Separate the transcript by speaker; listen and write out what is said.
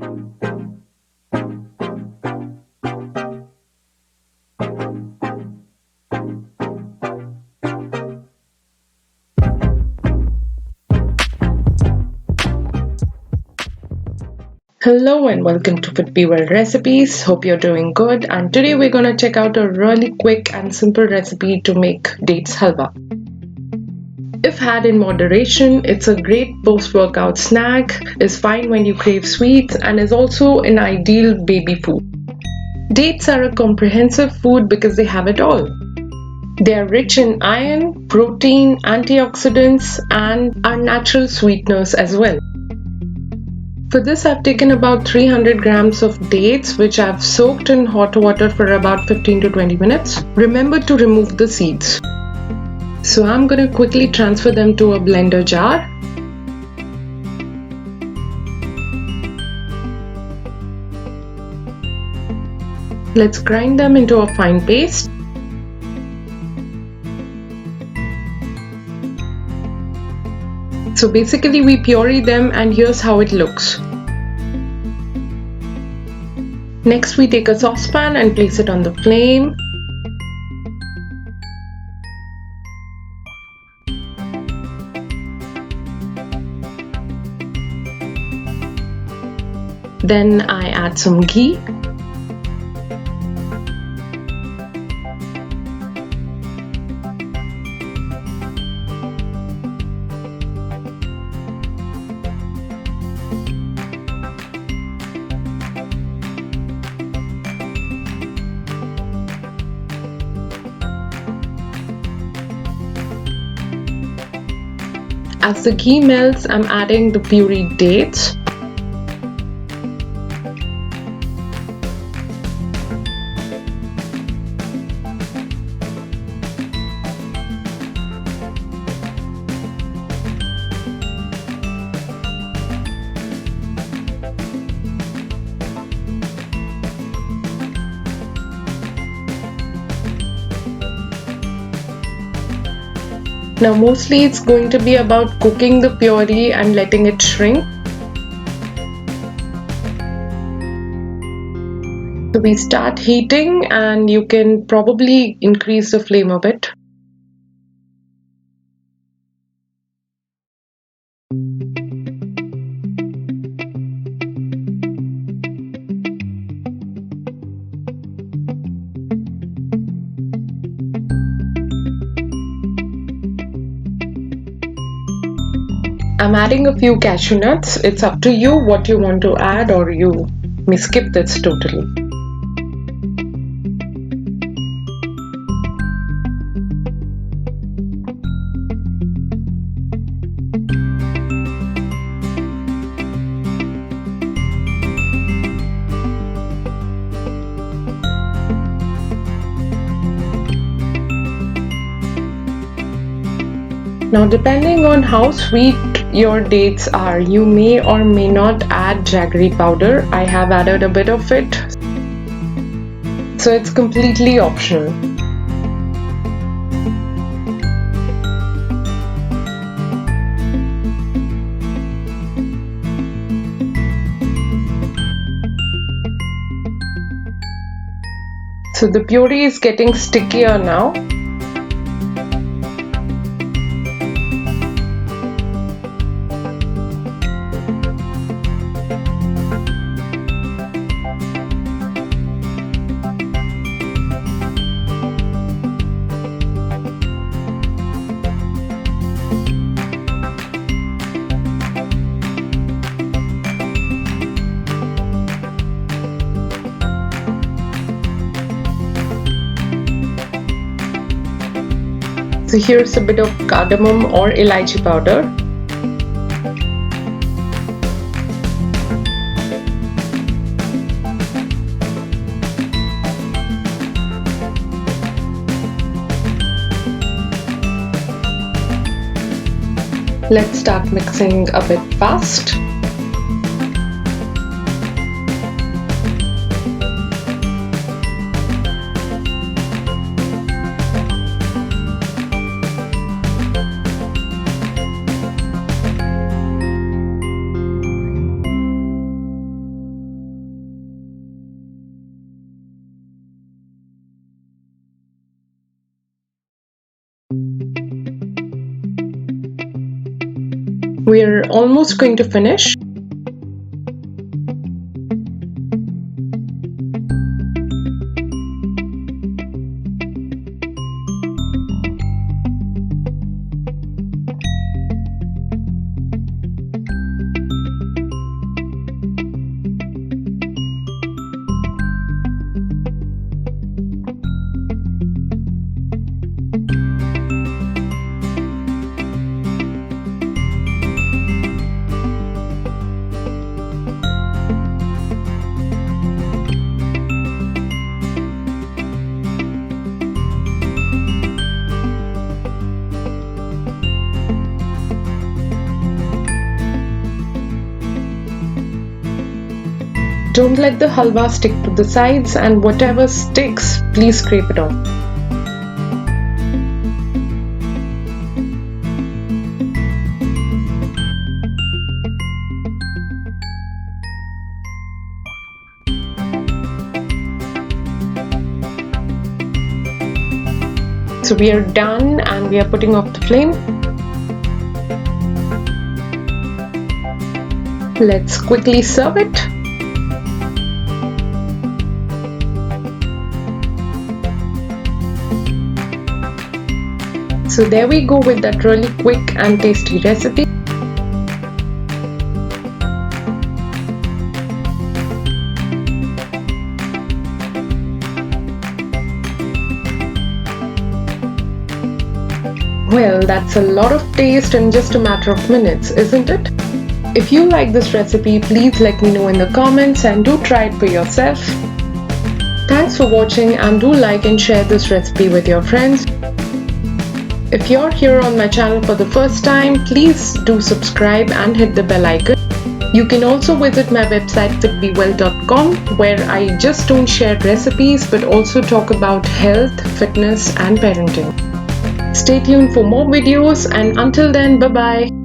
Speaker 1: Hello and welcome to Fit Be Well Recipes. Hope you're doing good. And today we're going to check out a really quick and simple recipe to make dates halwa. If had in moderation, it's a great post-workout snack, is fine when you crave sweets, and is also an ideal baby food. Dates are a comprehensive food because they have it all. They are rich in iron, protein, antioxidants, and are natural sweeteners as well. For this, I've taken about 300 grams of dates, which I've soaked in hot water for about 15 to 20 minutes. Remember to remove the seeds. So I'm going to quickly transfer them to a blender jar. Let's grind them into a fine paste. So basically we puree them and here's how it looks. Next we take a saucepan and place it on the flame. Then I add some ghee. As the ghee melts, I'm adding the pureed dates. Now mostly it's going to be about cooking the puree and letting it shrink. So we start heating and you can probably increase the flame a bit. I'm adding a few cashew nuts. It's up to you what you want to add, or you may skip this totally. Now depending on how sweet your dates are, you may or may not add jaggery powder. I have added a bit of it, so it's completely optional. So the puree is getting stickier now. So here's a bit of cardamom or elaichi powder. Let's start mixing a bit fast. We're almost going to finish. Don't let the halwa stick to the sides, and whatever sticks, please scrape it off. So we are done and we are putting off the flame. Let's quickly serve it. So there we go with that really quick and tasty recipe. Well, that's a lot of taste in just a matter of minutes, isn't it? If you like this recipe, please let me know in the comments and do try it for yourself. Thanks for watching and do like and share this recipe with your friends. If you're here on my channel for the first time, please do subscribe and hit the bell icon. You can also visit my website fitbewell.com, where I just don't share recipes but also talk about health, fitness and parenting. Stay tuned for more videos, and until then, bye bye.